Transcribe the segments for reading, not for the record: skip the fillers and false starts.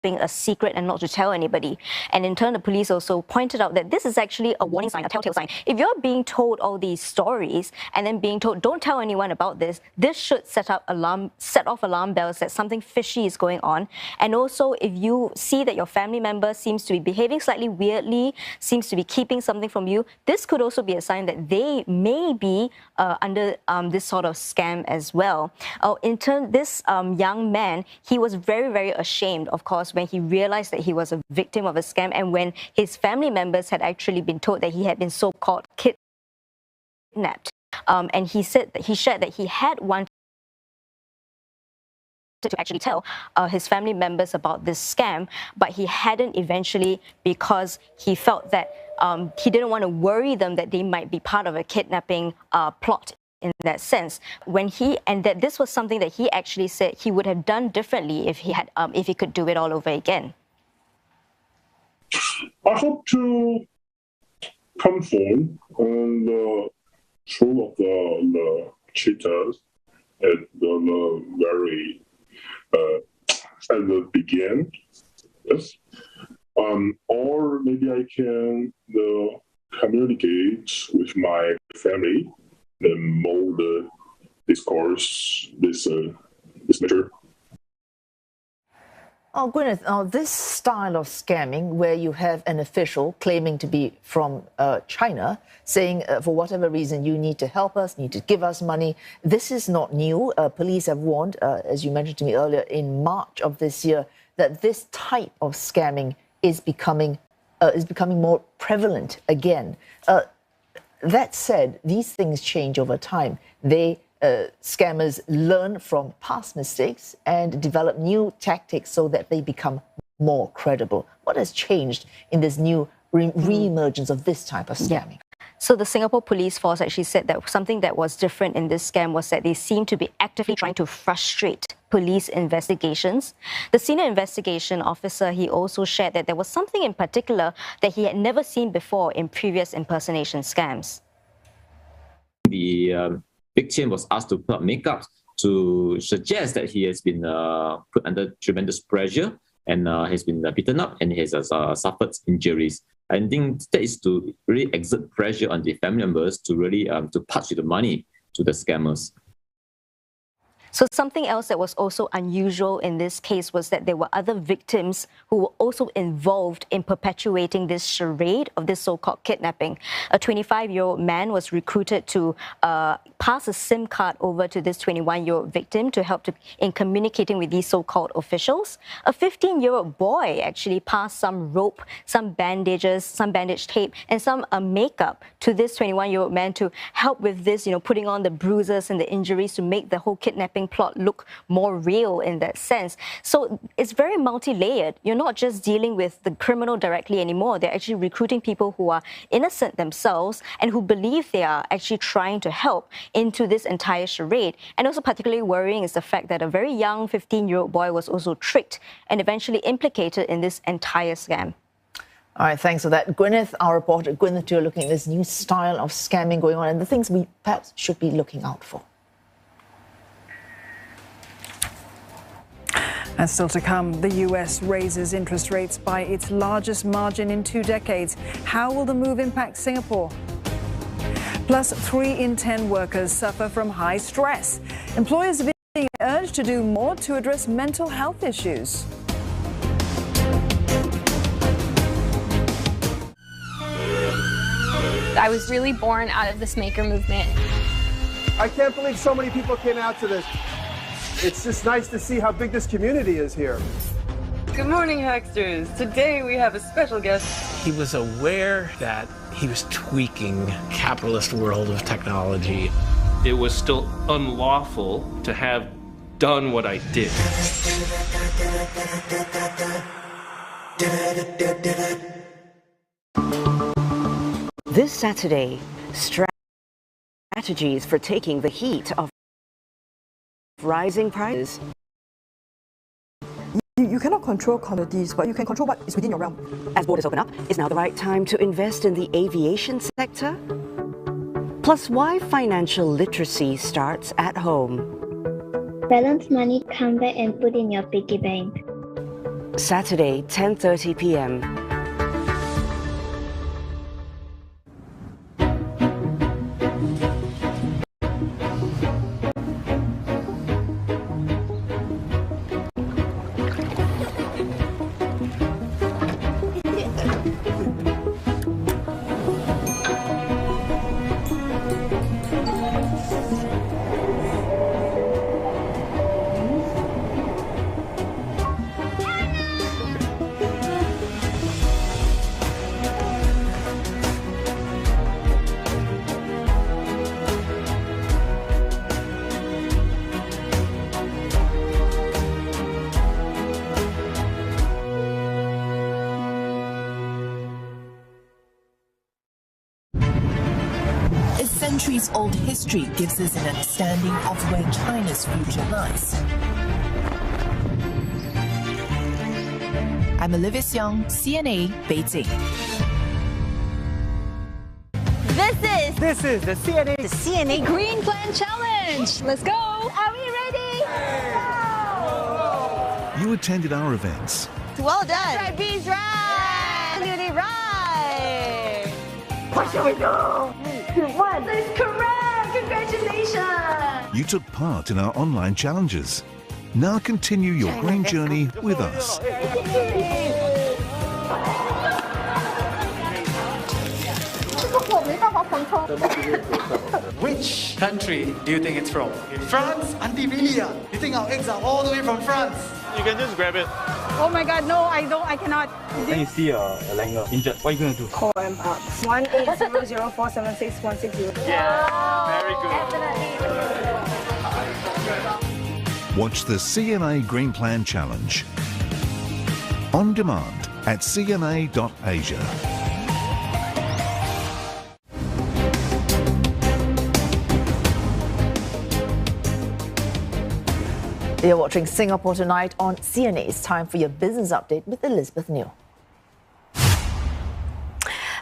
keeping a secret and not to tell anybody. And in turn, the police also pointed out that this is actually a warning sign, a telltale sign. If you're being told all these stories and then being told, don't tell anyone about this, this should set off alarm bells that something fishy is going on. And also, if you see that your family member seems to be behaving slightly weirdly, seems to be keeping something from you, this could also be a sign that they may be under this sort of scam as well. In turn, this young man, he was very, very ashamed, of course, when he realized that he was a victim of a scam and when his family members had actually been told that he had been so-called kidnapped. And he shared that he had wanted to actually tell his family members about this scam, but he hadn't eventually because he felt that he didn't want to worry them that they might be part of a kidnapping plot in that sense. And that this was something that he actually said he would have done differently if he could do it all over again. I hope to confirm the truth of the cheaters at the very at the beginning, yes. Or maybe I can communicate with my family and mold the discourse, this matter. Oh, Gwyneth, this style of scamming where you have an official claiming to be from China saying for whatever reason you need to help us, need to give us money, this is not new. Police have warned, as you mentioned to me earlier, in March of this year, that this type of scamming is becoming more prevalent again. That said, these things change over time. Scammers learn from past mistakes and develop new tactics so that they become more credible. What has changed in this new re-emergence of this type of scamming? So the Singapore Police Force actually said that something that was different in this scam was that they seem to be actively trying to frustrate police investigations. The senior investigation officer, he also shared that there was something in particular that he had never seen before in previous impersonation scams. The victim was asked to put up makeup to suggest that he has been put under tremendous pressure and has been beaten up and has suffered injuries. I think that is to really exert pressure on the family members to really to part with the money to the scammers. So something else that was also unusual in this case was that there were other victims who were also involved in perpetuating this charade of this so-called kidnapping. A 25-year-old man was recruited to pass a SIM card over to this 21-year-old victim to help in communicating with these so-called officials. A 15-year-old boy actually passed some rope, some bandages, some bandage tape, and some makeup to this 21-year-old man to help with this, putting on the bruises and the injuries to make the whole kidnapping plot look more real in that sense. So it's very multi-layered. You're not just dealing with the criminal directly anymore. They're actually recruiting people who are innocent themselves and who believe they are actually trying to help into this entire charade. And also particularly worrying is the fact that a very young 15-year-old boy was also tricked and eventually implicated in this entire scam. All right, thanks for that. Gwyneth, our reporter, Gwyneth, you're looking at this new style of scamming going on and the things we perhaps should be looking out for. And still to come, the US raises interest rates by its largest margin in 2 decades. How will the move impact Singapore? Plus, 3 in 10 workers suffer from high stress. Employers are being urged to do more to address mental health issues. I was really born out of this maker movement. I can't believe so many people came out to this. It's just nice to see how big this community is here. Good morning, Hacksters. Today we have a special guest. He was aware that he was tweaking capitalist world of technology. It was still unlawful to have done what I did. This Saturday, strategies for taking the heat of rising prices. You cannot control commodities, but you can control what is within your realm. As borders open up, is now the right time to invest in the aviation sector? Plus, why financial literacy starts at home. Balance money, come back and put in your piggy bank. Saturday, 10:30 p.m. Centuries-old history gives us an understanding of where China's future lies. I'm Olivia Xiong, CNA, Beijing. This is the CNA Green Plan Challenge. Let's go. Are we ready? You attended our events. Well done. Right, bees right. Beauty right. What should we do? One. That's correct. Congratulations. You took part in our online challenges. Now continue your green journey with us. Which country do you think it's from? France? Auntie Vilia. You think our eggs are all the way from France? You can just grab it. Oh my God, no, I cannot. Then you see a langer injured. What are you going to do? Call him up. 1-800-476-160. Yeah, very good. Watch the CNA Green Plan Challenge. On demand at cna.asia. You're watching Singapore Tonight on CNA. It's time for your business update with Elizabeth New.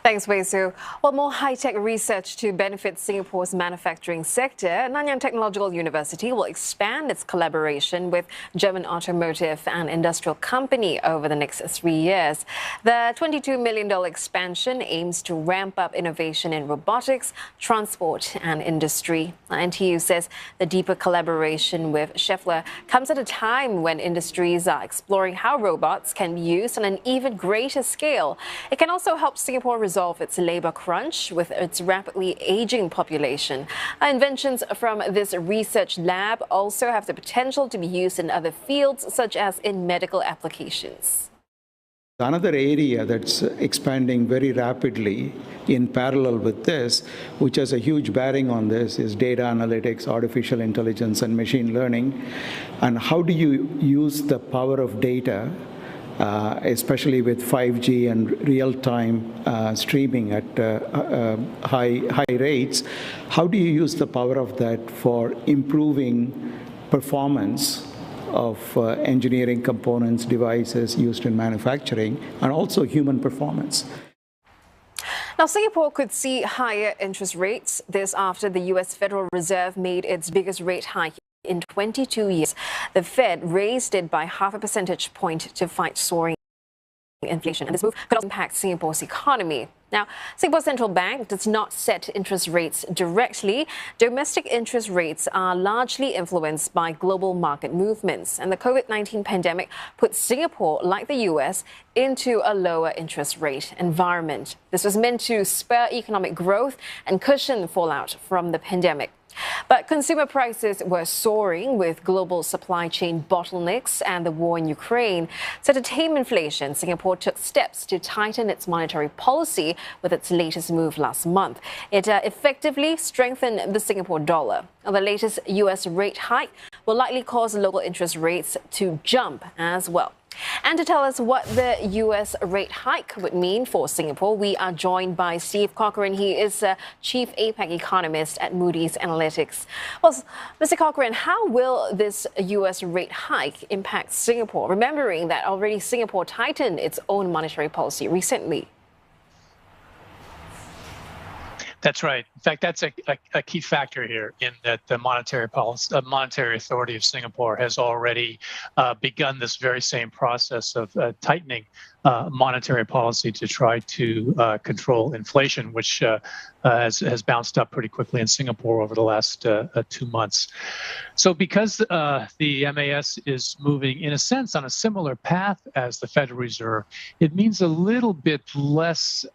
Thanks, Wei Su. Well, more high-tech research to benefit Singapore's manufacturing sector. Nanyang Technological University will expand its collaboration with German automotive and industrial company over the next 3 years. The $22 million expansion aims to ramp up innovation in robotics, transport and industry. NTU says the deeper collaboration with Schaeffler comes at a time when industries are exploring how robots can be used on an even greater scale. It can also help Singapore resolve its labor crunch with its rapidly aging population. Inventions from this research lab also have the potential to be used in other fields, such as in medical applications. Another area that's expanding very rapidly in parallel with this, which has a huge bearing on this, is data analytics, artificial intelligence, and machine learning. And how do you use the power of data, especially with 5G and real-time streaming at high rates? How do you use the power of that for improving performance of engineering components, devices used in manufacturing, and also human performance? Now, Singapore could see higher interest rates. This after the U.S. Federal Reserve made its biggest rate hike in 22 years. The Fed raised it by 0.5 percentage point to fight soaring inflation. And this move could also impact Singapore's economy. Now, Singapore Central Bank does not set interest rates directly. Domestic interest rates are largely influenced by global market movements. And the COVID-19 pandemic put Singapore, like the US, into a lower interest rate environment. This was meant to spur economic growth and cushion fallout from the pandemic. But consumer prices were soaring with global supply chain bottlenecks and the war in Ukraine. So to tame inflation, Singapore took steps to tighten its monetary policy with its latest move last month. It effectively strengthened the Singapore dollar. Now, the latest U.S. rate hike will likely cause local interest rates to jump as well. And to tell us what the U.S. rate hike would mean for Singapore, we are joined by Steve Cochrane. He is Chief APAC Economist at Moody's Analytics. Well, Mr. Cochrane, how will this U.S. rate hike impact Singapore, remembering that already Singapore tightened its own monetary policy recently? That's right. In fact, that's a key factor here in that the Monetary Authority of Singapore has already begun this very same process of tightening monetary policy to try to control inflation, which has bounced up pretty quickly in Singapore over the last 2 months. So because the MAS is moving, in a sense, on a similar path as the Federal Reserve, it means a little bit less